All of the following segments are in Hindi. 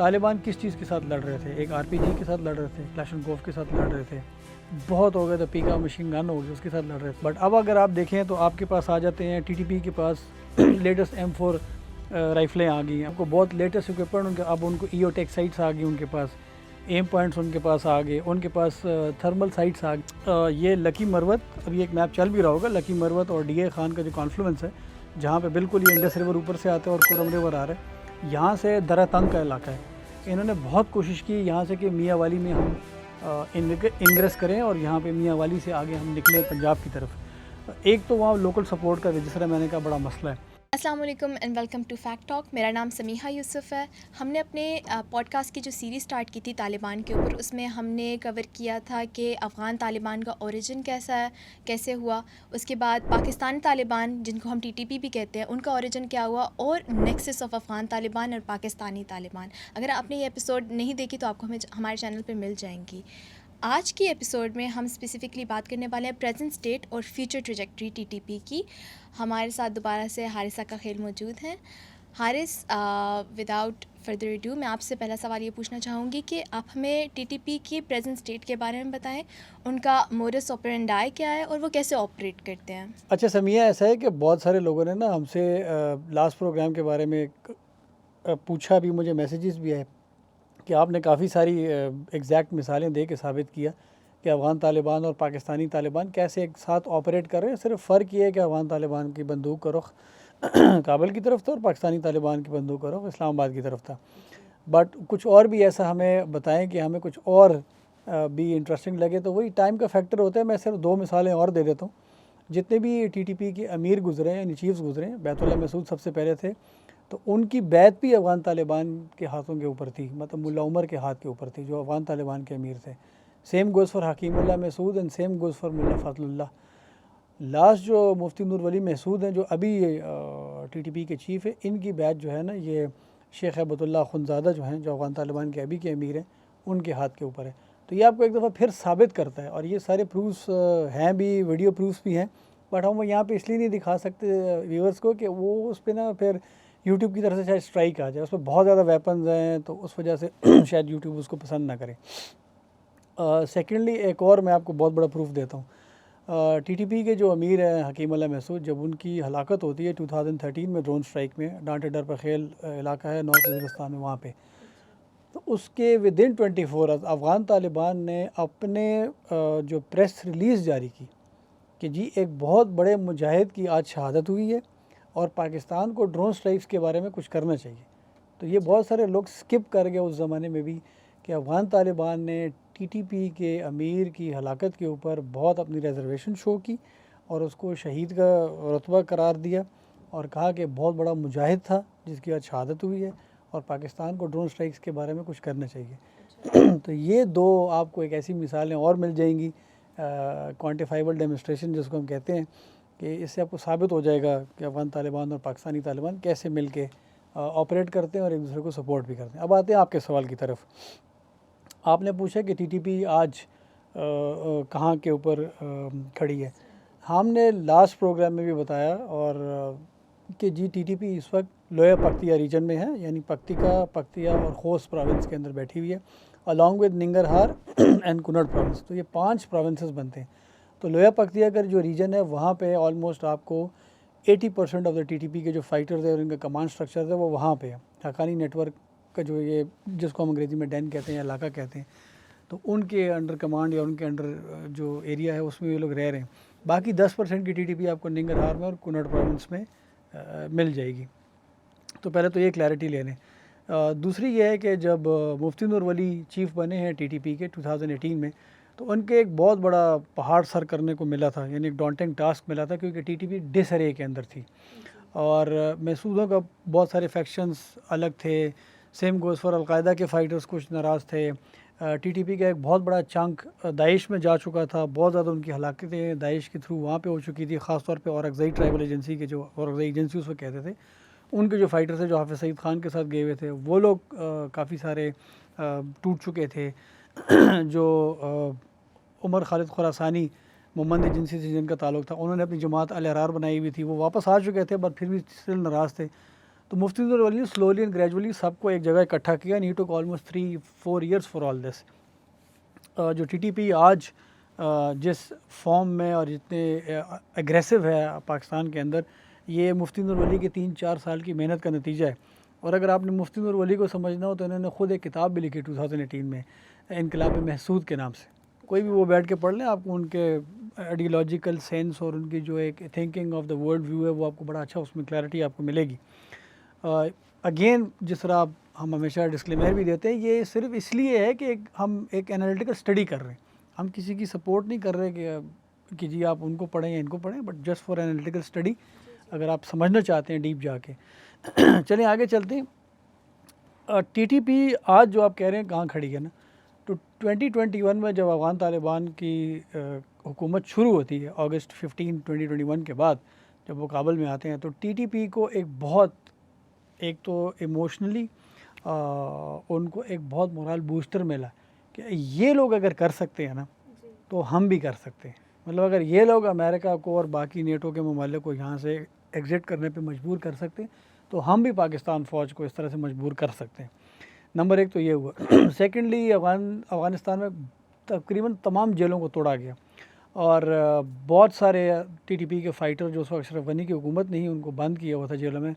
तालिबान किस चीज़ के साथ लड़ रहे थे? एक आरपीजी के साथ लड़ रहे थे, क्लाशनकोव के साथ लड़ रहे थे, बहुत हो गए तो पीका मशीन गन हो गई उसके साथ लड़ रहे थे। बट अब अगर आप देखें तो आपके पास आ जाते हैं टीटीपी के पास लेटेस्ट M4 राइफलें आ गई हैं, आपको बहुत लेटेस्ट इक्विपमेंट उनके, अब उनको ईओटेक साइट्स आ गई उनके पास, एम पॉइंट्स उनके पास आ गए, उनके पास थर्मल साइट्स आ गए। ये लकी मरवत, अभी एक मैप चल भी रहा होगा, लकी मरवत और डीए खान का जो कॉन्फ्लुएंस है, जहाँ पे बिल्कुल ये इंडस रिवर ऊपर से आता है और कुरम रिवर आ रहा है, यहाँ से दरा तंग का इलाका है। इन्होंने बहुत कोशिश की यहाँ से कि मियाँ वाली में हम इंग्रेस करें और यहाँ पे मियाँ वाली से आगे हम निकलें पंजाब की तरफ। एक तो वहाँ लोकल सपोर्ट का जिस तरह मैंने कहा बड़ा मसला है। अस्सलाम वालेकुम and welcome to fact talk. मेरा नाम समीहा यूसुफ़ है। हमने अपने पॉडकास्ट की जो सीरीज़ स्टार्ट की थी तालिबान के ऊपर, उसमें हमने कवर किया था कि अफ़गान तालिबान का ओरिजिन कैसा है, कैसे हुआ। उसके बाद पाकिस्तानी तालिबान, जिनको हम टीटीपी भी कहते हैं, उनका ओरिजिन क्या हुआ, और नेक्सस ऑफ अफ़गान तालिबान और पाकिस्तानी तालिबान। अगर आपने ये एपिसोड नहीं देखी तो आपको हमारे चैनल पर मिल जाएंगी। आज की एपिसोड में हम स्पेसिफ़िकली बात करने वाले हैं प्रेजेंट स्टेट और फ्यूचर ट्रैजेक्टरी टीटीपी की। हमारे साथ दोबारा से हारिसा का खेल मौजूद हैं। हारिस, विदाउट फर्दर डू मैं आपसे पहला सवाल ये पूछना चाहूँगी कि आप हमें टीटीपी की प्रेजेंट स्टेट के बारे में बताएं, उनका मोडस ऑपरेंडाई क्या है और वो कैसे ऑपरेट करते हैं। अच्छा समिया, ऐसा है कि बहुत सारे लोगों ने ना हमसे लास्ट प्रोग्राम के बारे में पूछा भी, मुझे मैसेजेस भी आए कि आपने काफ़ी सारी एग्जैक्ट मिसालें दे के साबित किया कि अफ़गान तालिबान और पाकिस्तानी तालिबान कैसे एक साथ ऑपरेट कर रहे हैं। सिर्फ फ़र्क ये है कि अफ़गान तालिबान की बंदूक का रुख काबुल की तरफ था और पाकिस्तानी तालिबान की बंदूक का रुख इस्लामाबाद की तरफ था। बट कुछ और भी ऐसा हमें बताएं कि हमें कुछ और भी इंटरेस्टिंग लगे, तो वही टाइम का फैक्टर होता है। मैं सिर्फ दो मिसालें और दे देता हूँ। जितने भी टीटीपी के अमीर गुजरे हैं, यानी चीफ्स गुजरे हैं, बैतुल्लाह मसूद सबसे पहले थे, तो उनकी बैत भी अफ़गान तालिबान के हाथों के ऊपर थी, मतलब मुल्ला उमर के हाथ के ऊपर थी, जो अफ़गान तालिबान के अमीर थे। Same goes for Hakimullah Mehsud and same goes for Mullah Fazlullah. Last जो मुफ्ती नूर वली महसूद हैं, जो अभी टीटीपी के चीफ़ है, इनकी बैत जो है ना, ये शेख हैबतुल्लाह खुनज़ादा जो हैं, जो अफ़गान तालिबान के अभी के अमीर हैं, उनके हाथ के ऊपर है। तो ये आपको एक दफ़ा फिर साबित करता है, और ये सारे प्रूफ्स हैं भी, वीडियो प्रूफ्स भी हैं, बट हम यहाँ पे इसलिए नहीं दिखा सकते व्यूअर्स को कि वो उस पर ना फिर यूट्यूब की तरफ से शायद स्ट्राइक आ जाए। उसमें बहुत ज़्यादा वेपन्स हैं, तो उस वजह से शायद यूट्यूब उसको पसंद ना करे। सेकेंडली एक और मैं आपको बहुत बड़ा प्रूफ देता हूँ। टीटीपी के जो अमीर हैं हकीमुल्लाह महसूद, जब उनकी हलाकत होती है 2013 में ड्रोन स्ट्राइक में, डांटे डर पर खेल इलाका है नॉर्थ वज़ीरिस्तान में, वहाँ पे, तो उसके विदिन 24 आवर्स अफ़गान तालिबान ने अपने जो प्रेस रिलीज़ जारी की कि जी एक बहुत बड़े मुजाहिद की आज शहादत हुई है और पाकिस्तान को ड्रोन स्ट्राइक्स के बारे में कुछ करना चाहिए। तो ये बहुत सारे लोग स्किप कर गए उस ज़माने में भी कि अफ़गान तालिबान ने टीटीपी के अमीर की हलाकत के ऊपर बहुत अपनी रिजर्वेशन शो की और उसको शहीद का रुतबा करार दिया और कहा कि बहुत बड़ा मुजाहिद था जिसकी आज शहादत हुई है और पाकिस्तान को ड्रोन स्ट्राइक्स के बारे में कुछ करना चाहिए। तो ये दो आपको एक ऐसी मिसालें और मिल जाएंगी, क्वान्टिफाइबल डेमोस्ट्रेशन जिसको हम कहते हैं, कि इससे आपको साबित हो जाएगा कि अफ़गान तालिबान और पाकिस्तानी तालिबान कैसे मिल के ऑपरेट करते हैं और एक दूसरे को सपोर्ट भी करते हैं। अब आते हैं आपके सवाल की तरफ। आपने पूछा कि टीटीपी आज कहाँ के ऊपर खड़ी है। हमने लास्ट प्रोग्राम में भी बताया और कि जी टीटीपी इस वक्त लोया पक्तिया रीजन में है, यानी पक्तिका, पक्तिया और खोस प्रोविंस के अंदर बैठी हुई है, अलॉन्ग विद निंगरहार एंड कुनड़ प्रोविंस। तो ये 5 प्रोविंसेस बनते हैं। तो लोया पक्तिया का जो रीजन है, वहाँ पे ऑलमोस्ट आपको 80% ऑफ द टीटीपी के जो फाइटर्स है और इनका कमांड स्ट्रक्चर है वो वहाँ पे है। हक्कानी नेटवर्क का जो ये जिसको हम अंग्रेज़ी में डैन कहते हैं या इलाका कहते हैं, तो उनके अंडर कमांड या उनके अंडर जो एरिया है उसमें ये लोग रह रहे हैं। बाकी 10% की टीटीपी आपको निंगरहार में और कुनड़ प्रोविंस में मिल जाएगी। तो पहले तो ये क्लैरिटी ले लें। दूसरी ये है कि जब मुफ्ती नूर वली चीफ़ बने हैं टीटीपी के 2018 में, तो उनके एक बहुत बड़ा पहाड़ सर करने को मिला था, यानी एक डॉन्टिंग टास्क मिला था, क्योंकि टीटीपी डिसअरे के अंदर थी और महसूदों का बहुत सारे फैक्शंस अलग थे। सेम गोज़ फॉर अलकायदा के फ़ाइटर्स कुछ नाराज़ थे। टीटीपी का एक बहुत बड़ा चंक दाइश में जा चुका था, बहुत ज़्यादा उनकी हलाकतें दाइश के थ्रू वहाँ पे हो चुकी थी, ख़ास तौर पे औरकज़ई ट्राइबल एजेंसी के, जो औरकज़ई एजेंसी उसको कहते थे, उनके जो फाइटर्स थे जो हाफिज़ सईद ख़ान के साथ गए हुए थे, वो लोग काफ़ी सारे टूट चुके थे। जो उमर खालिद खुरासानी मोहम्मद एजेंसी से जिनका ताल्लुक़ था, उन्होंने अपनी जमात अल अहरार बनाई हुई थी, वो वापस आ चुके थे बट फिर भी स्टिल नाराज़ थे। तो मुफ्ती नूर वली ने स्लोली एंड ग्रेजुअली सबको एक जगह इकट्ठा किया and he took almost 3-4 years for all this. जो टीटीपी आज जिस फॉर्म में और जितने एग्रेसिव है पाकिस्तान के अंदर, ये मुफ्ती नूर वली के 3-4 साल की मेहनत का नतीजा है। और अगर आपने मुफ्ती नूर वली को समझना हो तो इन्होंने ख़ुद एक किताब भी लिखी 2018 में, इनकलाब महसूद के नाम से। कोई भी वो बैठ के पढ़ लें, आपको उनके आइडियोलॉजिकल सेंस और उनकी जो एक thinking of the world view है वो आपको बड़ा अच्छा उसमें क्लैरिटी आपको मिलेगी। अगेन जिस तरह हम हमेशा डिस्क्लेमर भी देते हैं, ये सिर्फ इसलिए है कि हम एक एनालिटिकल स्टडी कर रहे हैं, हम किसी की सपोर्ट नहीं कर रहे कि जी आप उनको पढ़ें या इनको पढ़ें, but just for analytical study अगर आप समझना चाहते हैं डीप जाके। चलिए आगे चलते हैं। टीटीपी आज जो आप कह रहे हैं कहाँ खड़ी है ना, तो 2021 में जब अफ़गान तालिबान की हुकूमत शुरू होती है अगस्त 15 2021 के बाद, जब वो काबुल में आते हैं, तो टीटीपी को एक तो इमोशनली उनको एक बहुत मोरल बूस्टर मिला कि ये लोग अगर कर सकते हैं ना तो हम भी कर सकते हैं। मतलब अगर ये लोग अमेरिका को और बाकी नेटो के ममालिक को यहाँ से एग्ज़िट करने पे मजबूर कर सकते हैं, तो हम भी पाकिस्तान फ़ौज को इस तरह से मजबूर कर सकते हैं। नंबर एक तो ये हुआ। सेकेंडली अफ़गानिस्तान में तकरीबन तमाम जेलों को तोड़ा गया और बहुत सारे टीटीपी के फ़ाइटर जो उस वक्त अशरफ गनी की हुकूमत नहीं, उनको बंद किया हुआ था जेलों में,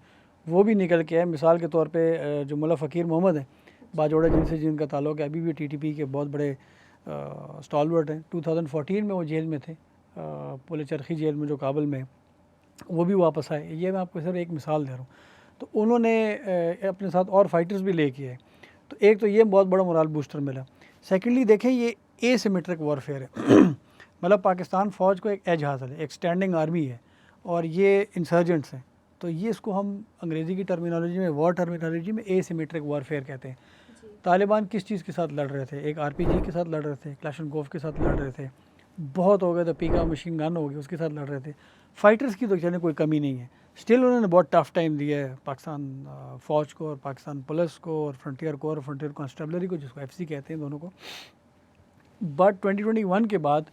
वो भी निकल के आए। मिसाल के तौर पे जो मुल्ला फ़कीर मोहम्मद हैं बाजोड़ा, जिनका ताल्लुक़ है, अभी भी टीटीपी के बहुत बड़े स्टॉलवर्ट हैं। 2014 में वो जेल में थे, पुल चरखी जेल में जो काबुल में, वो भी वापस आए। ये मैं आपको सिर्फ एक मिसाल दे रहा हूँ। तो उन्होंने अपने साथ और फाइटर्स भी लेके आए। तो एक तो ये बहुत बड़ा मोरल बूस्टर मिला। सेकेंडली देखें, ये एसिमेट्रिक वॉरफेयर है। मतलब पाकिस्तान फ़ौज को एक एज हासिल है, एक स्टैंडिंग आर्मी है और ये इंसर्जेंट्स हैं। तो ये इसको हम अंग्रेज़ी की टर्मिनोलॉजी में, वॉर टर्मिनोलॉजी में एसिमेट्रिक वॉरफेयर कहते हैं। तालिबान किस चीज़ के साथ लड़ रहे थे? एक आरपीजी के साथ लड़ रहे थे, क्लाशनकोव के साथ लड़ रहे थे, बहुत हो गए तो पीका मशीन गन हो गई, उसके साथ लड़ रहे थे। फाइटर्स की तो चलने कोई कमी नहीं है। स्टिल उन्होंने बहुत टफ टाइम दिया है पाकिस्तान फ़ौज को और पाकिस्तान पुलिस को और फ्रंटियर को और फ्रंटियर कॉन्स्टेबलरी को, जिसको एफसी कहते हैं दोनों को। बट 2021 के बाद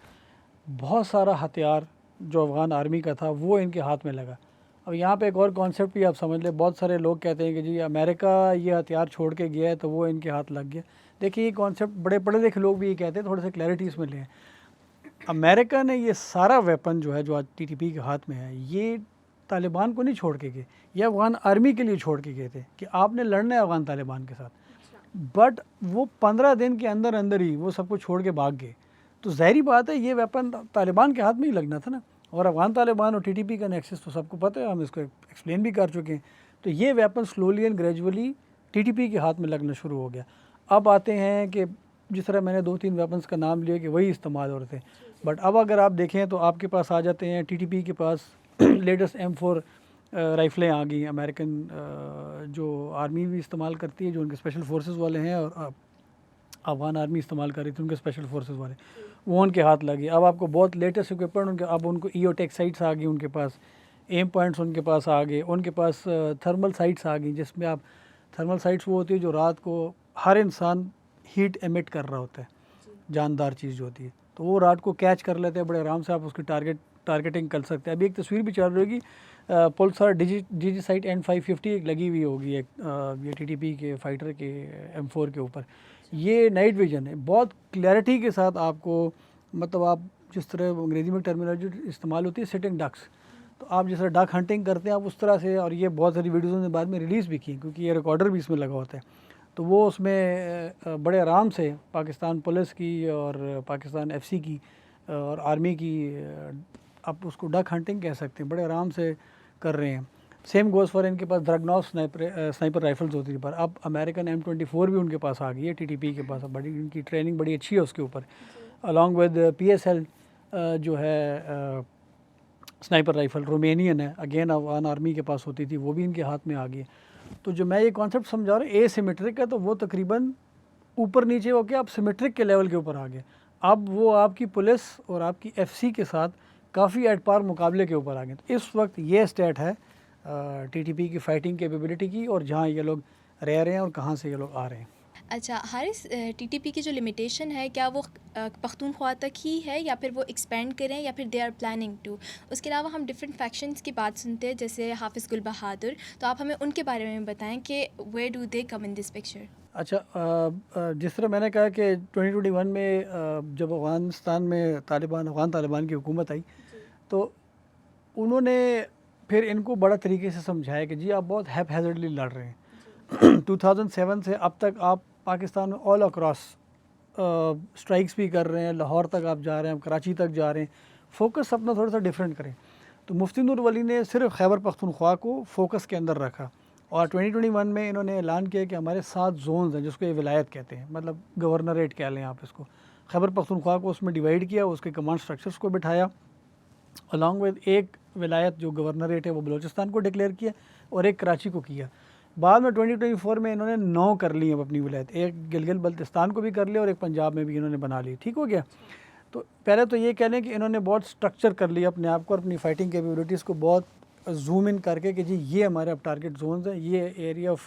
बहुत सारा हथियार जो अफ़गान आर्मी का था वो इनके हाथ में लगा। अब यहाँ पे एक और कॉन्सेप्ट भी आप समझ लें, बहुत सारे लोग कहते हैं कि जी अमेरिका ये हथियार छोड़ के गया है तो वो इनके हाथ लग गया। देखिए ये कॉन्सेप्ट बड़े पढ़े लिखे लोग भी ये कहते हैं, थोड़े से क्लैरिटी इसमें लें। अमेरिका ने ये सारा वेपन जो है जो आज टीटीपी के हाथ में है, ये तालिबान को नहीं छोड़ के गए, ये अफ़गान आर्मी के लिए छोड़ के गए थे कि आपने लड़ना है अफ़गान तालिबान के साथ। बट वो 15 दिन के अंदर अंदर ही वो सब कुछ छोड़ के भाग गए। तो ज़ाहिरी बात है ये वेपन तालिबान के हाथ में ही लगना था ना। और अफ़गान तालिबान और टीटीपी का नेक्सस तो सबको पता है, हम इसको एक्सप्लेन भी कर चुके हैं। तो ये weapon slowly and gradually TTP के हाथ में लगना शुरू हो गया। अब आते हैं कि जिस तरह मैंने 2-3 वेपन्स का नाम लिया कि वही इस्तेमाल हो रहे थे, बट अब अगर आप देखें तो आपके पास आ जाते हैं टीटीपी के पास लेटेस्ट M4 राइफ़लें आ गई। अमेरिकन जो आर्मी भी इस्तेमाल करती है, जो उनके स्पेशल फोर्सेस वाले हैं, और अफ़गान आर्मी इस्तेमाल कर रही थी उनके स्पेशल फोर्सेस वाले, वो उनके हाथ लगी। अब आपको बहुत लेटेस्ट इक्विपमेंट उनके, अब उनको EOTech साइट्स आ गई उनके पास, एम पॉइंट्स उनके पास आ गए, उनके पास थर्मल साइट्स आ गई, जिसमें आप थर्मल साइट्स वो होती है जो रात को हर इंसान हीट एमिट कर रहा होता है, जानदार चीज़ जो होती है, तो वो रात को कैच कर लेते हैं बड़े आराम से, आप उसकी टारगेटिंग कर सकते हैं। अभी एक तस्वीर भी चल रही होगी, पुलसार DG साइट N550 एक लगी हुई होगी, एक ये टीटीपी के फाइटर के M4 के ऊपर। ये नाइट विजन है, बहुत क्लैरिटी के साथ आपको, मतलब आप जिस तरह अंग्रेज़ी में टर्मिनोलॉजी इस्तेमाल होती है सिटिंग डक्स, तो आप जिस तरह डक हंटिंग करते हैं आप उस तरह से, और ये बहुत सारी वीडियोज़ ने बाद में रिलीज़ भी की क्योंकि ये रिकॉर्डर भी इसमें लगा होता है, तो वो उसमें बड़े आराम से पाकिस्तान पुलिस की और पाकिस्तान FC की और आर्मी की, आप उसको डक हंटिंग कह सकते हैं, बड़े आराम से कर रहे हैं। सेम गोज़ फॉर इनके पास द्रगनॉव स्नाइपर राइफल्स होती थी, पर अब अमेरिकन M24 भी उनके पास आ गई है टीटीपी के पास। अब बड़ी इनकी ट्रेनिंग बड़ी अच्छी है उसके ऊपर, अलॉन्ग विद PSL जो है स्नाइपर राइफ़ल रोमेनियन है, अगेन अफ़गान आर्मी के पास होती थी, वो भी इनके हाथ में आ गई। तो जो मैं ये कॉन्सेप्ट समझा रहा हूँ एसिमेट्रिक है, तो वो तकरीबन ऊपर नीचे होकर आप सिमेट्रिक के लेवल के ऊपर आ गए। अब वो आपकी पुलिस और आपकी FC के साथ काफ़ी एट पार मुकाबले के ऊपर आ गए। तो इस वक्त ये स्टेट है टीटीपी की फ़ाइटिंग कैपेबिलिटी की, और जहाँ ये लोग रह रहे हैं और कहाँ से ये लोग आ रहे हैं। अच्छा हारिस, टीटीपी की जो लिमिटेशन है क्या वो पख्तूनख्वा तक ही है या फिर वो एक्सपेंड करें या फिर दे आर प्लानिंग टू? उसके अलावा हम डिफरेंट फैक्शंस की बात सुनते हैं जैसे हाफिज़ गुल बहादुर, तो आप हमें उनके बारे में बताएं कि where do they come in this picture? अच्छा, जिस तरह मैंने कहा कि 2021 में जब अफ़गानिस्तान में अफ़गान तालिबान की हुकूमत आई, तो उन्होंने फिर इनको बड़ा तरीके से समझाया कि जी आप बहुत हैज़र्डली लड़ रहे हैं। 2007 से अब तक आप पाकिस्तान में ऑल अक्रॉस स्ट्राइक्स भी कर रहे हैं, लाहौर तक आप जा रहे हैं, कराची तक जा रहे हैं, फोकस अपना थोड़ा सा डिफरेंट करें। तो मुफ्ती नूर वली ने सिर्फ खैबर पख्तूनख्वा को फोकस के अंदर रखा और 2021 में इन्होंने ऐलान किया कि हमारे 7 जोन्स हैं जिसको ये विलायत कहते हैं, मतलब गवर्नरेट कह लें आप इसको। खैबर पख्तूनख्वा को उसमें डिवाइड किया, उसके कमांड स्ट्रक्चर्स को बिठाया, अलॉन्ग विद एक विलायत जो गवर्नरेट है वो बलूचिस्तान को डिक्लेयर किया और एक कराची को किया। बाद में 2024 में इन्होंने 9 कर ली अब अपनी विलायत, एक गिलगित बल्तिस्तान को भी कर लिया और एक पंजाब में भी इन्होंने बना ली। ठीक हो गया। तो पहले तो ये कह लें कि इन्होंने बहुत स्ट्रक्चर कर लिया अपने आप को और अपनी फाइटिंग कैपेबिलिटीज़ को बहुत जूम इन करके कि जी ये हमारे अब टारगेट जोन्स हैं, ये एरिया ऑफ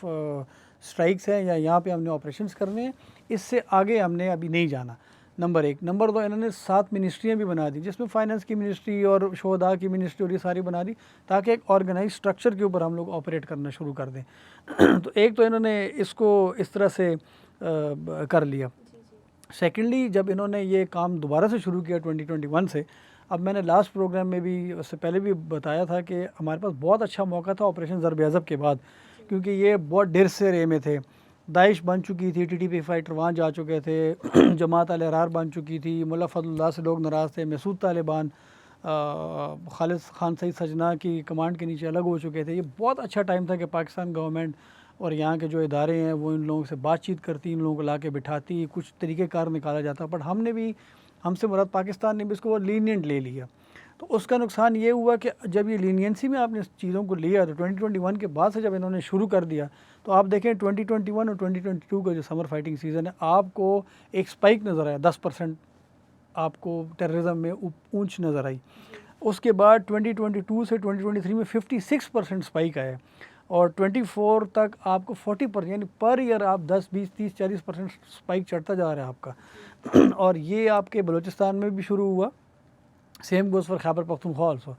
स्ट्राइक्स है या यहाँ पे हमने ऑपरेशंस करने हैं, इससे आगे हमने अभी नहीं जाना। नंबर 1। नंबर 2, इन्होंने 7 मिनिस्ट्रियाँ भी बना दी जिसमें फाइनेंस की मिनिस्ट्री और शोहदा की मिनिस्ट्री और ये सारी बना दी ताकि एक ऑर्गेनाइज स्ट्रक्चर के ऊपर हम लोग ऑपरेट करना शुरू कर दें। तो एक तो इन्होंने इसको इस तरह से कर लिया। सेकेंडली, जब इन्होंने ये काम दोबारा से शुरू किया 2021 से, अब मैंने लास्ट प्रोग्राम में भी उससे पहले भी बताया था कि हमारे पास बहुत अच्छा मौका था ऑपरेशन ज़रब-ए-अज़ब के बाद, क्योंकि ये बहुत देर से रे में थे। दाइश बन चुकी थी, टीटीपी फाइटर वहाँ जा चुके थे, जमात अल-अहरार बन चुकी थी, मुल्ला फज़लुल्लाह से लोग नाराज़ थे, मसूद तालिबान खालिद खान सईद सजना की कमांड के नीचे अलग हो चुके थे। ये बहुत अच्छा टाइम था कि पाकिस्तान गवर्नमेंट और यहाँ के जो इदारे हैं वो इन लोगों से बातचीत करती, इन लोगों को ला के बिठाती, कुछ तरीक़ेकार निकाला जाता। बट हमसे मुराद पाकिस्तान ने भी इसको लीनियंट ले लिया। तो उसका नुकसान ये हुआ कि जब ये लीनियंसी में आपने चीज़ों को लिया तो 2021 के बाद से जब इन्होंने शुरू कर दिया तो आप देखें 2021 और 2022 का जो समर फाइटिंग सीज़न है, आपको एक स्पाइक नज़र आया, 10% आपको टेररिज्म में ऊंच नज़र आई। उसके बाद 2022 से 2023 में 56% स्पाइक आया और 24 तक आपको 40%, यानी पर ईयर आप 10, 20, 30, 40% स्पाइक चढ़ता जा रहा है आपका। और ये आपके बलूचिस्तान में भी शुरू हुआ, same goes for Khyber Pakhtunkhwa also.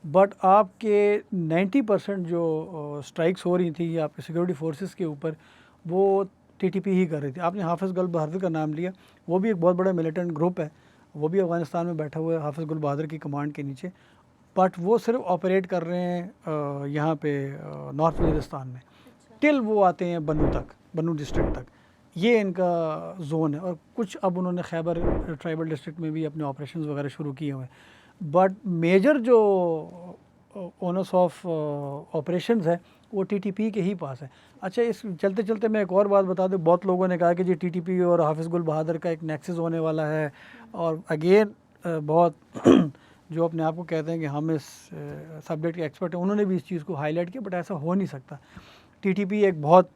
But आपके 90% जो स्ट्राइक्स हो रही थी आपके सिक्योरिटी फोर्सेस के ऊपर, वो टीटीपी ही कर रही थी। आपने हाफिज़ गुल बहादुर का नाम लिया, वो भी एक बहुत बड़ा मिलिटेंट ग्रुप है, वो भी अफ़गानिस्तान में बैठा हुआ है हाफिज़ गुल बहादुर की कमांड के नीचे। बट वो सिर्फ ऑपरेट कर रहे हैं यहाँ पे नॉर्थ वज़ीरिस्तान में, टिल वो आते हैं बन्नू डिस्ट्रिक्ट तक, ये इनका जोन है। और कुछ अब उन्होंने खैबर ट्राइबल डिस्ट्रिक्ट में भी अपने ऑपरेशंस वगैरह शुरू किए हुए हैं। बट मेजर जो ओनर्स ऑफ ऑपरेशंस है वो टीटीपी के ही पास है। अच्छा, इस चलते चलते मैं एक और बात बता दूं, बहुत लोगों ने कहा कि जी टीटीपी और हाफिज़ गुल बहादुर का एक नेक्सस होने वाला है, और अगेन बहुत जो अपने आप को कहते हैं कि हम इस सब्जेक्ट के एक्सपर्ट हैं, उन्होंने भी इस चीज़ को हाईलाइट किया। बट ऐसा हो नहीं सकता। टीटीपी एक बहुत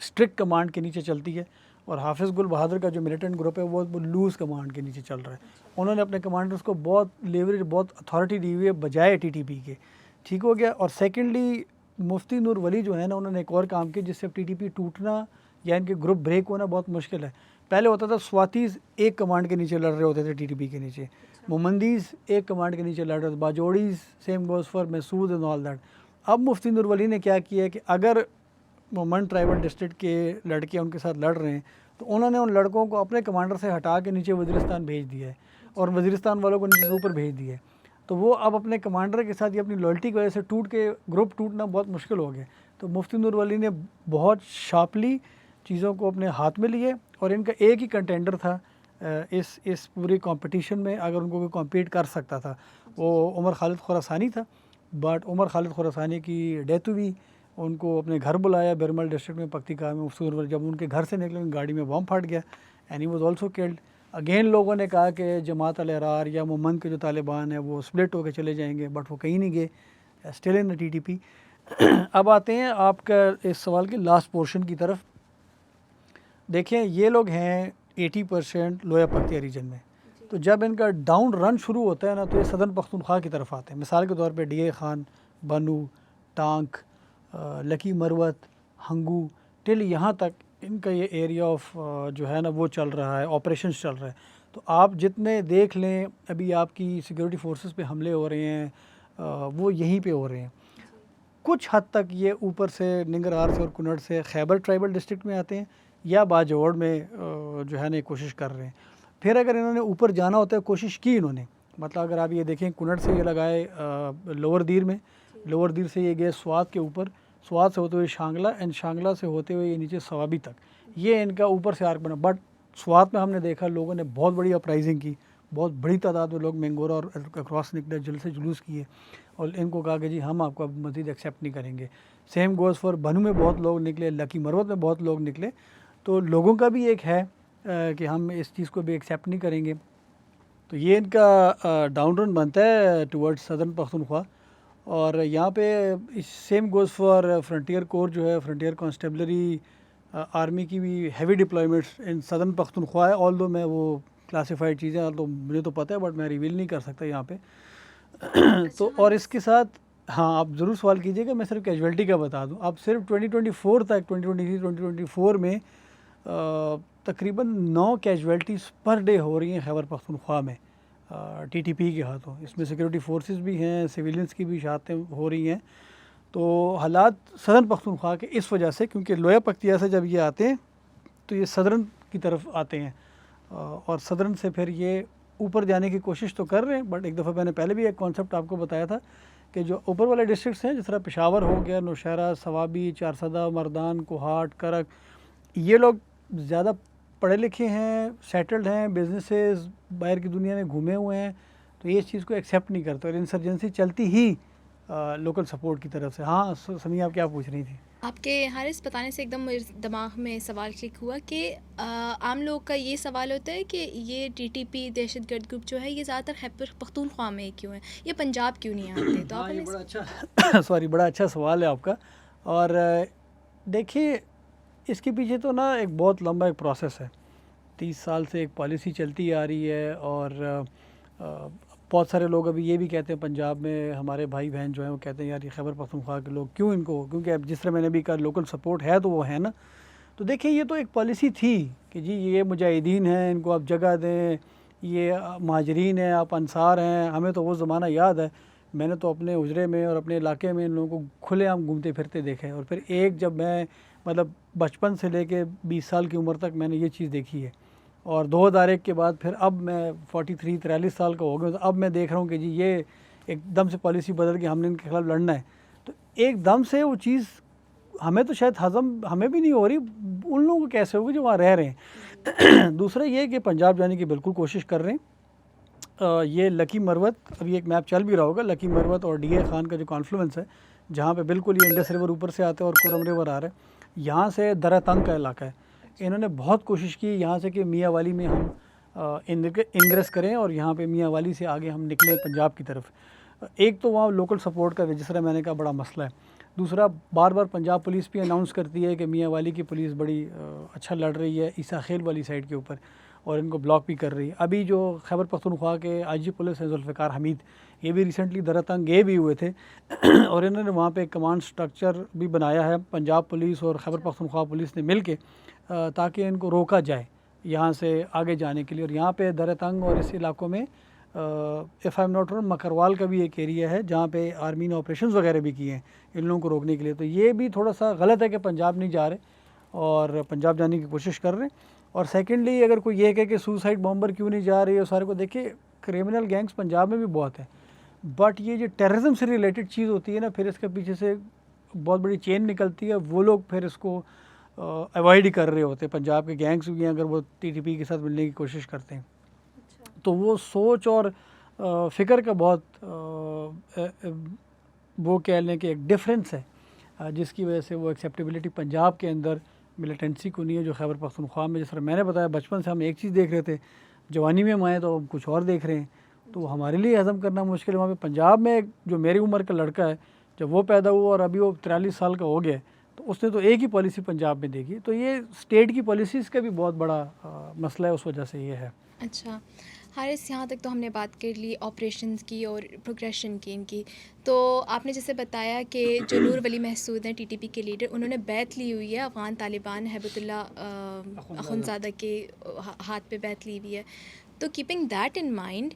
स्ट्रिक्ट कमांड के नीचे चलती है और हाफिज़ गुल बहादुर का जो मिलिटेंट ग्रुप है वो लूज़ कमांड के नीचे चल रहा है। उन्होंने अपने कमांडर्स को बहुत लेवरेज, बहुत अथॉरिटी दी हुई है बजाय टीटीपी के। ठीक हो गया। और सेकेंडली, मुफ्ती नूर वली जो है ना, उन्होंने एक और काम किया जिससे टीटीपी टूटना या इनके ग्रुप ब्रेक होना बहुत मुश्किल है। पहले होता था स्वातीज़ एक कमांड के नीचे लड़ रहे होते थे टीटीपी के नीचे, मोहम्मदीज़ एक कमांड के नीचे लड़ रहे थे, बाजोड़ीज़, same goes for Masood and all that. अब मुफ्ती नूर वली ने क्या किया कि अगर मोमन ट्राइबल डिस्ट्रिक्ट के लड़के उनके साथ लड़ रहे हैं तो उन्होंने उन लड़कों को अपने कमांडर से हटा के नीचे वज़ीरिस्तान भेज दिया है और वज़ीरिस्तान वालों को नीचे ऊपर भेज दिया है। तो वो अब अपने कमांडर के साथ ये अपनी लॉयल्टी की वजह से ग्रुप टूटना बहुत मुश्किल हो गया। तो मुफ्ती नूर वली ने बहुत शार्पली चीज़ों को अपने हाथ में लिए और इनका एक ही कंटेंडर था इस पूरी कंपटीशन में, अगर उनको कोई कॉम्पीट कर सकता था वो उमर खालिद खुरासानी था। बट उमर खालिद खुरासानी की डेथ हुई, उनको अपने घर बुलाया बिरमल डिस्ट्रिक्ट में पक्तिका में। मुफ्ती नूर वली जब उनके घर से निकले उनकी गाड़ी में बम फट गया and he was also killed. Again लोगों ने कहा कि जमात अल-अहरार या मोमन के जो तालिबान है वो स्प्लिट होकर चले जाएंगे, बट वो कहीं नहीं गए, स्टिल इन द टीटीपी। अब आते हैं आपका इस सवाल के लास्ट पोर्शन की तरफ। देखें, ये लोग हैं 80% लोया पख्तिया रीजन में। तो जब इनका डाउन रन शुरू होता है ना तो ये सदर्न पख्तूनख्वा की तरफ आते हैं। मिसाल के तौर पे डीए खान, बनू, tank, lucky Marwat, Hangu, till यहाँ तक इनका ये एरिया ऑफ जो है ना वो चल रहा है, ऑपरेशंस चल रहा है। तो आप जितने देख लें अभी आपकी सिक्योरिटी फोर्सेस पे हमले हो रहे हैं, वो यहीं पे हो रहे हैं। कुछ हद तक ये ऊपर से निंगरहार से और कुनड़ से खैबर ट्राइबल डिस्ट्रिक्ट में आते हैं या बाजोड़ में जो है ना कोशिश कर रहे हैं। फिर अगर इन्होंने ऊपर जाना होता है, कोशिश की इन्होंने, मतलब अगर आप ये देखें कुनड़ से ये लगाए लोअर दीर में, लोअर दीर से ये गए स्वात के ऊपर, स्वात से होते हुए शांगला, एंड शांगला से होते हुए ये नीचे सवाबी तक, ये इनका ऊपर से आर्क बना। बट स्वात में हमने देखा लोगों ने बहुत बड़ी अपराइजिंग की, बहुत बड़ी तादाद में लोग मैंगोरा और अक्रॉस निकले, जल से जुलूस किए और इनको कहा कि जी हम आपको अब मज़ीद एक्सेप्ट नहीं करेंगे। सेम गोज़ फॉर बनू में बहुत लोग निकले, लकी मरवत में बहुत लोग निकले। तो लोगों का भी एक है कि हम इस चीज़ को भी एक्सेप्ट नहीं करेंगे। तो ये इनका डाउन रन बनता है टुवर्ड्स सदर्न पख्तूनख्वा। और यहाँ पे इस same goes for frontier core जो है, फ्रंटियर कॉन्स्टेबलरी आर्मी की भी heavy deployments in southern Pakhtunkhwa है। ऑल दो मैं वो क्लासिफाइड चीज़ें तो मुझे तो पता है बट मैं रिवील नहीं कर सकता यहाँ पे। तो और इसके साथ हाँ, आप ज़रूर सवाल कीजिएगा, मैं सिर्फ कैजुअलिटी का बता दूँ। आप सिर्फ 2024 तक, 2023 2024 में तकरीबन 9 कैजुअलिटीज़ पर डे हो रही हैं खैबर पख्तूनख्वा में टीटीपी के हाथों। इसमें सिक्योरिटी फोर्सेस भी हैं, सिविलियंस की भी शहादतें हो रही हैं। तो हालात सदर्न पख्तूनख्वा के इस वजह से, क्योंकि लोया पख्तिया से जब ये आते हैं तो ये सदर्न की तरफ आते हैं और सदर्न से फिर ये ऊपर जाने की कोशिश तो कर रहे हैं। बट एक दफ़ा मैंने पहले भी एक कॉन्सेप्ट आपको बताया था कि जो ऊपर वाले डिस्ट्रिक्ट्स हैं, जिस तरह पेशावर हो गया, नौशहरा, सवाबी, चारसदा, मर्दान, कोहाट, करक, ये लोग ज़्यादा पढ़े लिखे हैं, सेटल्ड हैं, बिजनेसेस बाहर की दुनिया में घूमे हुए हैं, तो ये इस चीज़ को एक्सेप्ट नहीं करते और इंसर्जेंसी चलती ही लोकल सपोर्ट की तरफ से। हाँ समी, आप क्या पूछ रही थी? आपके हारिस बताने से एकदम मेरे दिमाग में सवाल क्लिक हुआ कि आम लोग का ये सवाल होता है कि ये टीटीपी दहशतगर्द ग्रुप जो है ये ज़्यादातर खैबर पख्तूनख्वा में क्यों है, ये पंजाब क्यों नहीं आते? तो हाँ, आप ये हमें बड़ा अच्छा सॉरी, बड़ा अच्छा सवाल है आपका। और देखिए, इसके पीछे तो ना एक बहुत लंबा एक प्रोसेस है। 30 साल से एक पॉलिसी चलती आ रही है और बहुत सारे लोग अभी ये भी कहते हैं, पंजाब में हमारे भाई बहन जो हैं वो कहते हैं यार ये खैबर पख्तूनख्वा के लोग क्यों इनको, क्योंकि अब जिस तरह मैंने भी कहा लोकल सपोर्ट है तो वो है ना। तो देखिए, ये तो एक पॉलिसी थी कि जी ये मुजाहिदीन हैं, इनको आप जगह दें, ये महाजरीन हैं, आप अंसार हैं। हमें तो वो ज़माना याद है, मैंने तो अपने उजरे में और अपने इलाके में इन लोगों को खुलेआम घूमते फिरते देखे। और फिर एक जब मैं मतलब बचपन से लेके 20 साल की उम्र तक मैंने ये चीज़ देखी है और 2001 के बाद फिर अब मैं 43 साल का हो गया, तो अब मैं देख रहा हूँ कि जी ये एकदम से पॉलिसी बदल के हमने इनके खिलाफ लड़ना है। तो एकदम से वो चीज़ हमें तो शायद हज़म हमें भी नहीं हो रही, उन लोगों को कैसे होगी जो वहाँ रह रहे हैं। दूसरा ये कि पंजाब जाने की बिल्कुल कोशिश कर रहे हैं। ये लकी मरवत, अभी एक मैप चल भी रहा होगा, लकी मरवत और डीए खान का जो कॉन्फ्लुएंस है, जहाँ पे बिल्कुल ये इंडस रिवर ऊपर से आता है और कोरम रिवर आ रहा है, यहाँ से दरा तंग का इलाका है। इन्होंने बहुत कोशिश की यहाँ से कि मियाँ वाली में हम इंग्रेस करें और यहाँ पे मियाँ वाली से आगे हम निकलें पंजाब की तरफ। एक तो वहाँ लोकल सपोर्ट का, जिस तरह मैंने कहा, बड़ा मसला है। दूसरा, बार बार पंजाब पुलिस भी अनाउंस करती है कि मियाँ वाली की पुलिस बड़ी अच्छा लड़ रही है ईसा खेल वाली साइड के ऊपर और इनको ब्लॉक भी कर रही है। अभी जो खैबर पख्तूनख्वा के आईजी पुलिस हैं जुल्फ़िकार हमीद, ये भी रिसेंटली दरअतंग गए भी हुए थे और इन्होंने वहाँ पे एक कमांड स्ट्रक्चर भी बनाया है पंजाब पुलिस और खैबर पख्तूनख्वा पुलिस ने मिल के, ताकि इनको रोका जाए यहाँ से आगे जाने के लिए। और यहाँ पे दरअतंग और इस इलाकों में if I am not wrong Makarwal का भी एक एरिया है जहाँ पे आर्मी ने ऑपरेशंस वगैरह भी किए हैं इन लोगों को रोकने के लिए। तो ये भी थोड़ा सा गलत है कि पंजाब नहीं जा रहे और पंजाब जाने की कोशिश कर रहे हैं। और सेकेंडली, अगर कोई ये कहे कि सुसाइड बॉम्बर क्यों नहीं जा रही है सारे को, देखिए क्रिमिनल गैंग्स पंजाब में भी बहुत है, बट ये जो टेररिज्म से रिलेटेड चीज़ होती है ना, फिर इसके पीछे से बहुत बड़ी चेन निकलती है, वो लोग फिर इसको अवॉइड ही कर रहे होते हैं। पंजाब के गैंग्स भी हैं, अगर वो टीटीपी के साथ मिलने की कोशिश करते हैं तो वो सोच और फ़िक्र का बहुत वो कह लें कि एक डिफरेंस है, जिसकी वजह से वो एक्सेप्टेबिलिटी पंजाब के अंदर मिलिटेंसी को नहीं है जो खैबर पख्तूनख्वा में। जिस तरह मैंने बताया, बचपन से हम एक चीज़ देख रहे थे, जवानी में हम आए तो हम कुछ और देख रहे हैं, तो हमारे लिए हज़म करना मुश्किल है। वहाँ पे पंजाब में जो मेरी उम्र का लड़का है, जब वो पैदा हुआ और अभी वो 43 साल का हो गया, तो उसने तो एक ही पॉलिसी पंजाब में देखी। तो ये स्टेट की पॉलिसीज़ का भी बहुत बड़ा मसला है, उस वजह से ये है। अच्छा, हारिस, यहाँ तक तो हमने बात कर ली ऑपरेशंस की और प्रोग्रेशन की इनकी। तो आपने जैसे बताया कि जो नूर वली महसूद हैं टीटीपी के लीडर, उन्होंने बैत ली हुई है अफ़गान तालिबान हैबतुल्लाह अख़ुंज़ादा के हाथ पे बैत ली हुई है। तो keeping that in mind,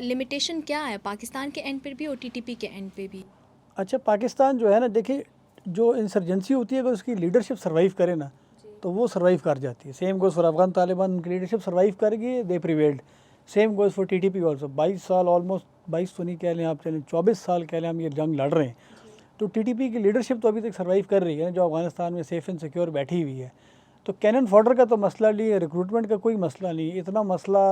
limitation क्या है पाकिस्तान के एंड पर भी और टीटीपी के एंड पे भी? अच्छा, पाकिस्तान जो है ना, देखिए, जो इंसर्जेंसी होती है अगर उसकी लीडरशिप सर्वाइव करे ना तो वो सर्वाइव कर जाती है। Same goes for Afghan Taliban, उनकी लीडरशिप सर्वाइव कर गई, they prevailed. Same goes for TTP also. 22 साल, ऑलमोस्ट 22 तो नहीं कह लें आप, चलें 24 साल कह लें हम, ये जंग लड़ रहे हैं। तो टीटीपी की लीडरशिप तो अभी तक सर्वाइव कर रही है, जो अफगानिस्तान में सेफ़ एंड सिक्योर बैठी हुई है। तो कैनन फॉडर का तो मसला नहीं है, रिक्रूटमेंट का कोई मसला नहीं है। इतना मसला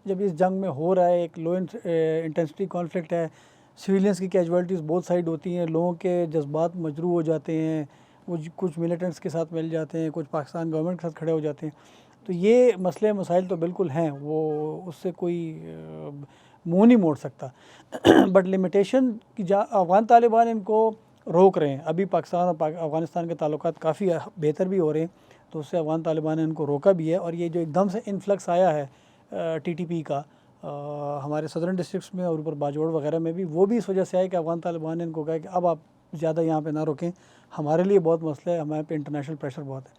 जब इस जंग में हो रहा है, एक लो इंटेंसिटी कॉन्फ्लिक्ट है, सिविलियंस की कैजुअलिटीज़ बहुत साइड होती हैं, लोगों के जज्बात मजरू हो जाते हैं, वो कुछ मिलिटेंट्स के साथ मिल जाते हैं, कुछ पाकिस्तान गवर्नमेंट के साथ खड़े हो जाते हैं। तो ये मसले मसाइल तो बिल्कुल हैं, वो उससे कोई मुंह नहीं मोड़ सकता। बट लिमिटेशन की अफ़गान तालिबान इनको रोक रहे हैं। अभी पाकिस्तान और अफ़गानिस्तान के ताल्लुकात काफ़ी बेहतर भी हो रहे हैं, तो उससे अफ़गान तालिबान ने इनको रोका भी है। और ये जो एकदम से इन्फ्लक्स आया है टीटीपी का हमारे सदर्न डिस्ट्रिक्ट्स में और ऊपर बाजोड़ वगैरह में भी, वो भी इस वजह से आया कि अफ़गान तालिबान ने इनको कहा कि अब आप ज़्यादा यहाँ पे ना रोकें, हमारे लिए बहुत मसला है, हमारे पे इंटरनेशनल प्रेशर बहुत है।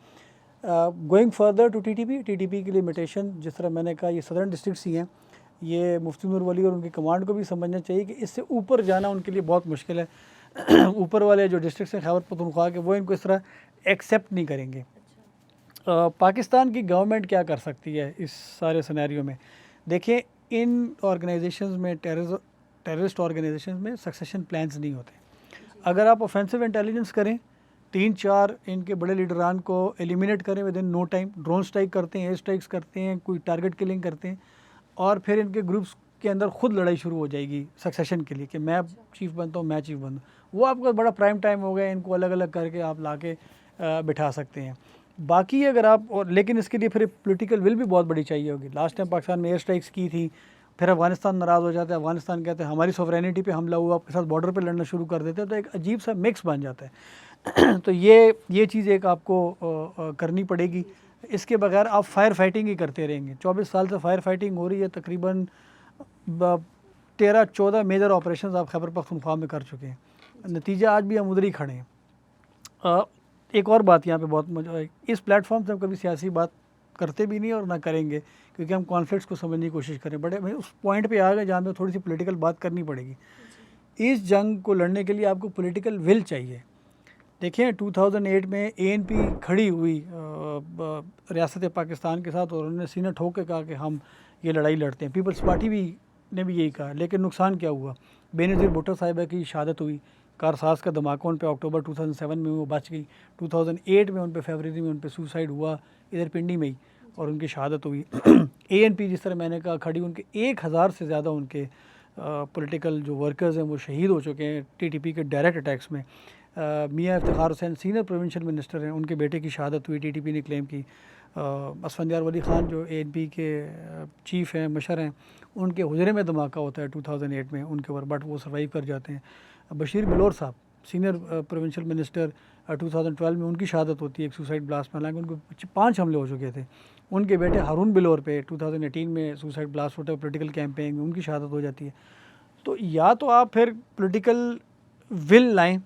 गोइंग फर्दर टू टीटीपी की लिमिटेशन, जिस तरह मैंने कहा, ये सदर्न डिस्ट्रिक्ट्स ही हैं। ये मुफ्ती नूर वली और उनकी कमांड को भी समझना चाहिए कि इससे ऊपर जाना उनके लिए बहुत मुश्किल है। ऊपर वाले जो डिस्ट्रिक्ट्स हैं खैबर पख्तूनख्वा के, वो इनको इस तरह एक्सेप्ट नहीं करेंगे। पाकिस्तान की गवर्नमेंट क्या कर सकती है इस सारे सिनेरियो में? देखिए, इन ऑर्गेनाइजेशंस में, टेररिस्ट ऑर्गेनाइजेशंस में सक्सेशन प्लान्स नहीं होते। अगर आप ऑफेंसिव इंटेलिजेंस करें, 3-4 इनके बड़े लीडरान को एलिमिनेट करें with in no time, drone strike करते हैं, एयर स्ट्राइक्स करते हैं, कोई टारगेट किलिंग करते हैं, और फिर इनके ग्रुप्स के अंदर खुद लड़ाई शुरू हो जाएगी सक्सेशन के लिए कि मैं चीफ बनता हूँ, मैं चीफ बनता हूँ। वो आपका बड़ा प्राइम टाइम हो गया, इनको अलग अलग करके आप ला के बिठा सकते हैं। बाकी अगर आप, और लेकिन इसके लिए फिर पॉलिटिकल विल भी बहुत बड़ी चाहिए होगी। लास्ट टाइम पाकिस्तान में एयर स्ट्राइक्स की थी, फिर अफगानिस्तान नाराज़ हो जाता है, अफगानिस्तान कहते हैं हमारी सॉवरेनिटी पे हमला हुआ, आपके साथ बॉर्डर पे लड़ना शुरू कर देते हैं, तो एक अजीब सा मिक्स बन जाता है। तो ये चीज़ एक आपको करनी पड़ेगी। इसके बगैर आप फायर फाइटिंग ही करते रहेंगे। 24 साल से फायर फाइटिंग हो रही है, तकरीबन 13-14 मेजर ऑपरेशन आप खैबर पख्तूनख्वा में कर चुके हैं। नतीजा आज भी हम उधर ही खड़े हैं। एक और बात यहाँ पे बहुत मजा है, इस प्लेटफॉर्म से हम कभी सियासी बात करते भी नहीं और ना करेंगे, क्योंकि हम कॉन्फ्लिक्ट्स को समझने की कोशिश करें। बट उस पॉइंट पे आ गए जहाँ पे थोड़ी सी पॉलिटिकल बात करनी पड़ेगी। इस जंग को लड़ने के लिए आपको पॉलिटिकल विल चाहिए। देखिए, 2008 में एएनपी खड़ी हुई रियासत पाकिस्तान के साथ, और उन्होंने सीना ठोक के कहा कि हम ये लड़ाई लड़ते हैं। पीपल्स पार्टी ने भी यही कहा, लेकिन नुकसान क्या हुआ? बेनज़ीर भुट्टो साहिबा की शहादत हुई, कारसाज का धमाका उन पे अक्टूबर 2007 में, वो बच गई। 2008 में उन पे, फरवरी में उन पे सुसाइड हुआ इधर पिंडी में ही, और उनकी शहादत हुई। एएनपी, जिस तरह मैंने कहा, खड़ी, उनके 1000 से ज़्यादा उनके पॉलिटिकल जो वर्कर्स हैं वो शहीद हो चुके हैं टीटीपी के डायरेक्ट अटैक्स में। मियाँ Iftikhar Hussain senior provincial minister हैं, उनके बेटे की शहादत हुई, टीटीपी ने क्लेम की। असफंदियार वली ख़ान जो एएनपी के चीफ़ हैं, मशर हैं, उनके हुजरे में धमाका होता है 2008 में उनके ऊपर, बट वो सर्वाइव कर जाते हैं। बशीर बिलोर साहब, सीनियर प्रोविंशियल मिनिस्टर, 2012 में उनकी शहादत होती है एक सुसाइड ब्लास्ट में, हालांकि उनको 5 हमले हो चुके थे। उनके बेटे हारून बिलोर पे 2018 में सुसाइड ब्लास्ट होता है पॉलिटिकल कैंपेन में, उनकी शहादत हो जाती है। तो या तो आप फिर पॉलिटिकल विल लाएं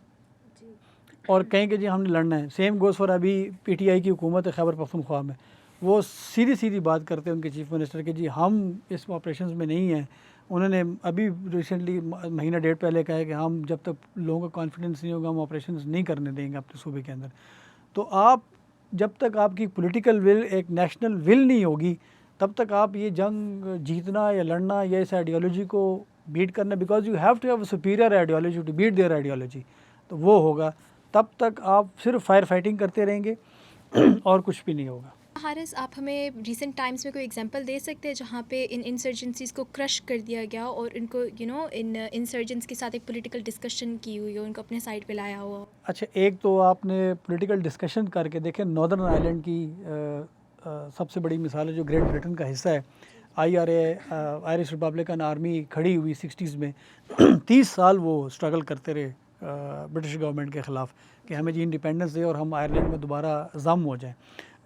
और कहें कि जी हमने लड़ना है। सेम गोज़ फॉर अभी पीटीआई की हुकूमत है खैबर पख्तूनख्वा में, वो सीधी सीधी बात करते हैं उनके चीफ मिनिस्टर के, जी हम इस ऑपरेशन में नहीं हैं। उन्होंने अभी रिसेंटली महीना डेढ़ पहले कहा है कि हम जब तक लोगों का कॉन्फिडेंस नहीं होगा हम ऑपरेशन नहीं करने देंगे अपने सूबे के अंदर। तो आप, जब तक आपकी पॉलिटिकल विल, एक नेशनल विल नहीं होगी, तब तक आप ये जंग जीतना या लड़ना या इस आइडियोलॉजी को बीट करना, because you have to have superior ideology to beat their ideology, तो वो होगा। तब तक आप सिर्फ फायर फाइटिंग करते रहेंगे और कुछ भी नहीं होगा। हारिस, आप हमें रीसेंट टाइम्स में कोई एग्जांपल दे सकते हैं जहाँ पे इन इंसर्जेंसीज़ को क्रश कर दिया गया और इनको इन इंसर्जेंट्स के साथ एक पॉलिटिकल डिस्कशन की हुई हो, उनको अपने साइड पे लाया हुआ? अच्छा, एक तो आपने पॉलिटिकल डिस्कशन करके देखें, नॉर्दर्न आयरलैंड की सबसे बड़ी मिसाल है जो ग्रेट ब्रिटेन का हिस्सा है। IRA, आयरिश रिपब्लिकन आर्मी खड़ी हुई 60s में। 30 साल वो स्ट्रगल करते रहे ब्रिटिश गवर्नमेंट के ख़िलाफ़ कि हमें जी इंडिपेंडेंस दे और हम आयरलैंड में दोबारा जम हो जाएं।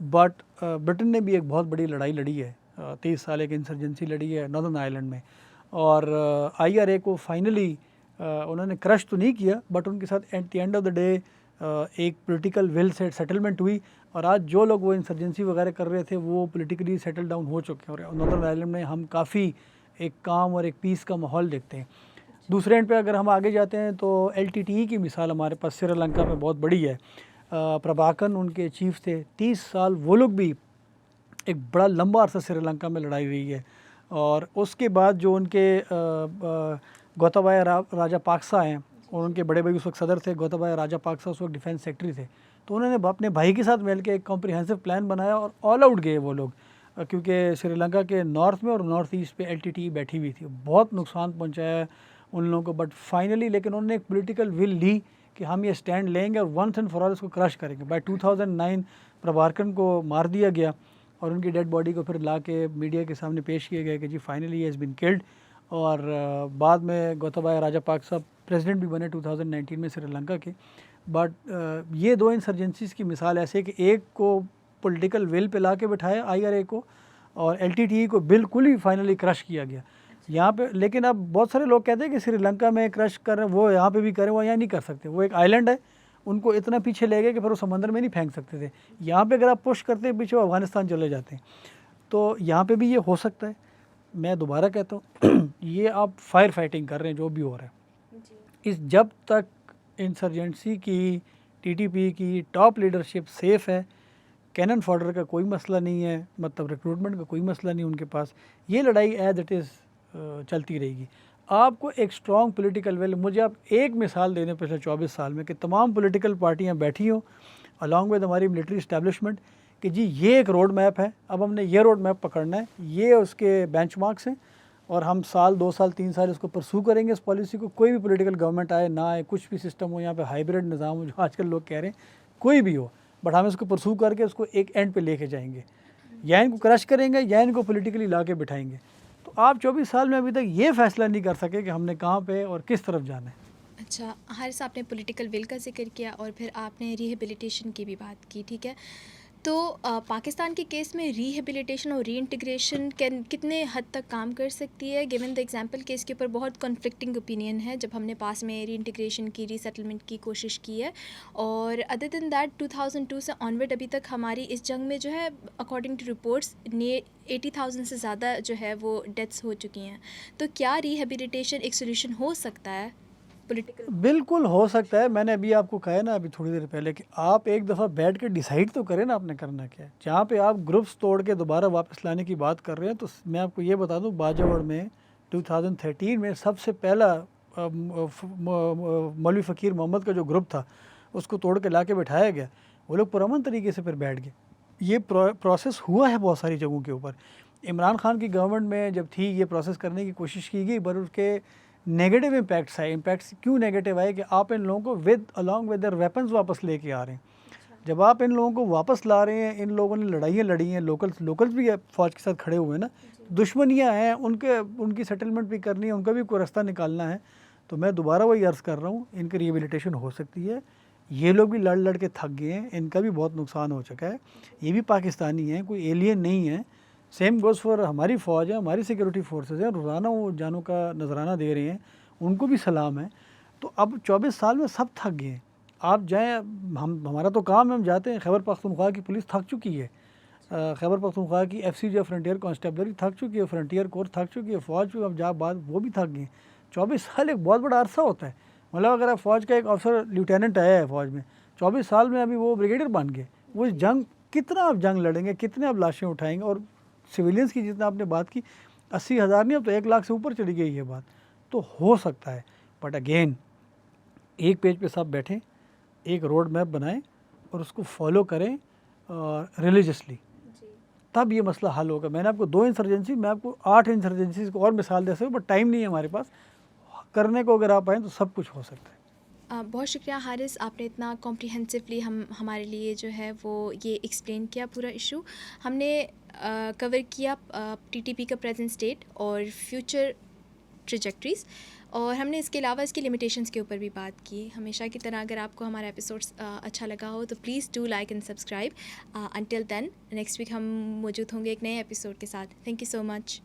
बट ब्रिटेन ने भी एक बहुत बड़ी लड़ाई लड़ी है 30 साल एक इंसर्जेंसी लड़ी है नॉर्दर्न आयरलैंड में, और IRA को फाइनली उन्होंने क्रश तो नहीं किया, बट उनके साथ at the end of the day एक पॉलिटिकल विल से सेटलमेंट हुई, और आज जो लोग वो इंसर्जेंसी वगैरह कर रहे थे वो पॉलिटिकली सेटल डाउन हो चुके हैं, और नॉर्दर्न आयरलैंड में हम काफ़ी एक काम और एक पीस का माहौल देखते हैं। दूसरे एंड पे अगर हम आगे जाते हैं तो LTTE की मिसाल हमारे पास श्रीलंका में बहुत बड़ी है। प्रभाकरन उनके चीफ थे, 30 साल वो लोग भी एक बड़ा लंबा अरसा श्रीलंका में लड़ाई हुई है, और उसके बाद जो उनके गोताबाया राजापाक्सा हैं, और उनके बड़े भाई उस वक्त सदर थे, गोताबाया राजापाक्सा उस वक्त डिफेंस सेक्रेटरी थे, तो उन्होंने अपने भाई के साथ मिल के एक कॉम्प्रिहेंसिव प्लान बनाया और ऑल आउट गए वो लोग, क्योंकि श्रीलंका के नॉर्थ में और नॉर्थ ईस्ट पे LTTE बैठी हुई थी, बहुत नुकसान पहुंचाया उन लोगों को, बट फाइनली लेकिन उन्होंने एक पॉलिटिकल विल ली कि हम ये स्टैंड लेंगे और वंस एंड फॉर ऑल इसको क्रश करेंगे। बाय 2009 प्रभाकरन को मार दिया गया, और उनकी डेड बॉडी को फिर ला के मीडिया के सामने पेश किया गया कि जी फाइनली हैज़ बीन किल्ड, और बाद में गोताबाया राजापाक्सा प्रेसिडेंट भी बने 2019 में श्रीलंका के। बट ये दो इंसर्जेंसीज़ की मिसाल ऐसे कि एक को पॉलिटिकल विल पे ला के बिठाया IRA को, और LTTE को बिल्कुल ही फाइनली क्रश किया गया यहाँ पे। लेकिन अब बहुत सारे लोग कहते हैं कि श्रीलंका में क्रश कर रहे हैं, वो यहाँ पे भी करें, वो यहाँ नहीं कर सकते, वो एक आइलैंड है, उनको इतना पीछे ले गए कि फिर वो समंदर में नहीं फेंक सकते थे। यहाँ पे अगर आप पुश करते हैं पीछे, वो अफगानिस्तान चले जाते हैं, तो यहाँ पे भी ये हो सकता है। मैं दोबारा कहता हूँ ये आप फायर फाइटिंग कर रहे हैं जो भी हो रहा है, इस जब तक इंसर्जेंसी की TTP की टॉप लीडरशिप सेफ़ है, कैनन फॉडर का कोई मसला नहीं है, मतलब रिक्रूटमेंट का कोई मसला नहीं उनके पास, ये लड़ाई एज इट इज़ चलती रहेगी। आपको एक स्ट्रॉन्ग पॉलिटिकल विल, मुझे आप एक मिसाल दे दें पिछले 24 साल में कि तमाम पॉलिटिकल पार्टियां बैठी हों अलॉन्ग विद हमारी मिलिट्री इस्टेब्लिशमेंट कि जी ये एक रोड मैप है, अब हमने ये रोड मैप पकड़ना है, ये उसके बेंचमार्क्स हैं, और हम साल 2 साल 3 साल इसको परसू करेंगे इस पॉलिसी को। कोई भी पॉलिटिकल गवर्नमेंट आए ना आए, कुछ भी सिस्टम हो, यहाँ पे हाइब्रिड निज़ाम हो जो आजकल लोग कह रहे हैं, कोई भी हो, बट हम इसको परसू करके उसको एक एंड पे लेके जाएंगे, या इनको क्रश करेंगे या इनको पॉलिटिकली ला के बिठाएंगे। तो आप 24 साल में अभी तक ये फैसला नहीं कर सके कि हमने कहाँ पे और किस तरफ जाना है। अच्छा, हारिस आपने पॉलिटिकल विल का जिक्र किया और फिर आपने रिहेबिलिटेशन की भी बात की, ठीक है। तो पाकिस्तान के केस में रिहेबिलिटेशन और रीइंटीग्रेशन कितने हद तक काम कर सकती है? गिवन द एग्जांपल कि इसके ऊपर बहुत कॉन्फ्लिक्टिंग ओपिनियन है जब हमने पास में रीइंटीग्रेशन की, रीसेटलमेंट की कोशिश की है, और अदर देन दैट 2002 से ऑनवर्ड अभी तक हमारी इस जंग में जो है अकॉर्डिंग टू रिपोर्ट्स 80,000 से ज़्यादा जो है वो डेथ्स हो चुकी हैं। तो क्या रिहेबिलिटेशन एक सोल्यूशन हो सकता है पॉलिटिकल? बिल्कुल हो सकता है। मैंने अभी आपको कहा ना अभी थोड़ी देर पहले कि आप एक दफ़ा बैठ के डिसाइड तो करें ना आपने करना क्या है। जहाँ पे आप ग्रुप्स तोड़ के दोबारा वापस लाने की बात कर रहे हैं, तो मैं आपको ये बता दूँ, बाजावड़ में 2013 में सबसे पहला मौलवी फ़कीर मोहम्मद का जो ग्रुप था उसको तोड़ के ला के बैठाया गया, वो लोग पुरअमन तरीके से फिर बैठ गए। ये प्रोसेस हुआ है बहुत सारी जगहों के ऊपर। इमरान खान की गवर्नमेंट में जब थी ये प्रोसेस करने की कोशिश की गई, पर उसके नेगेटिव इम्पैक्ट्स आए। इम्पैक्ट्स क्यों नेगेटिव आए कि आप इन लोगों को with along with their weapons वापस लेके आ रहे हैं। जब आप इन लोगों को वापस ला रहे हैं, इन लोगों ने लड़ाइयाँ लड़ी हैं, लोकल्स भी फ़ौज के साथ खड़े हुए हैं ना, दुश्मनियाँ हैं, उनकी सेटलमेंट भी करनी है, उनका भी कोई रास्ता निकालना है। तो मैं दोबारा वही अर्ज़ कर रहा हूँ, इनकी रिहेबिलिटेशन हो सकती है। ये लोग भी लड़ लड़ के थक गए हैं, इनका भी बहुत नुकसान हो चुका है, ये भी पाकिस्तानी हैं, कोई एलियन नहीं है। सेम गोज़ फॉर हमारी फ़ौज है, हमारी सिक्योरिटी फोर्सेस हैं, रोज़ाना वो जानों का नजराना दे रहे हैं, उनको भी सलाम है। तो अब 24 साल में सब थक गए हैं। आप जाएँ, हमारा तो काम है, हम जाते हैं। खैबर पख्तूनख्वा की पुलिस थक चुकी है, खैबर पख्तूनख्वा की FCJ फ्रंटियर कॉन्स्टेबलरी थक चुकी है, फ्रंटियर कोर थक चुकी है, फ़ौज में अब जा बाद वो भी थक गए। 24 साल एक बहुत बड़ा अरसा होता है। मतलब अगर आप फ़ौज का एक अफसर लेफ्टिनेंट आया है फ़ौज में, 24 साल में अभी वो ब्रिगेडियर बन गए, वो जंग कितना आप जंग लड़ेंगे, कितने आप लाशें उठाएंगे। और सिविलियंस की जितना आपने बात की, 80,000 नहीं, अब तो 1 लाख से ऊपर चली गई ये बात। तो हो सकता है, बट अगेन एक पेज पे सब बैठें, एक रोड मैप बनाएं और उसको फॉलो करें रिलीजियसली, तब ये मसला हल होगा। मैंने आपको 2 इंसर्जेंसी, मैं आपको 8 इंसर्जेंसीज को और मिसाल दे सकूँ, बट टाइम नहीं है हमारे पास करने को। अगर आप आएँ तो सब कुछ हो सकता है। बहुत शुक्रिया हारिस, आपने इतना कॉम्प्रिहेंसिवली हमारे लिए जो है वो ये एक्सप्लेन किया पूरा इशू। हमने कवर किया TTP का प्रेजेंट स्टेट और फ्यूचर ट्रजेक्टरीज़, और हमने इसके अलावा इसकी लिमिटेशंस के ऊपर भी बात की। हमेशा की तरह अगर आपको हमारा एपिसोड्स अच्छा लगा हो तो please do like and subscribe. Until then next week हम मौजूद होंगे एक नए एपिसोड के साथ। Thank you so much.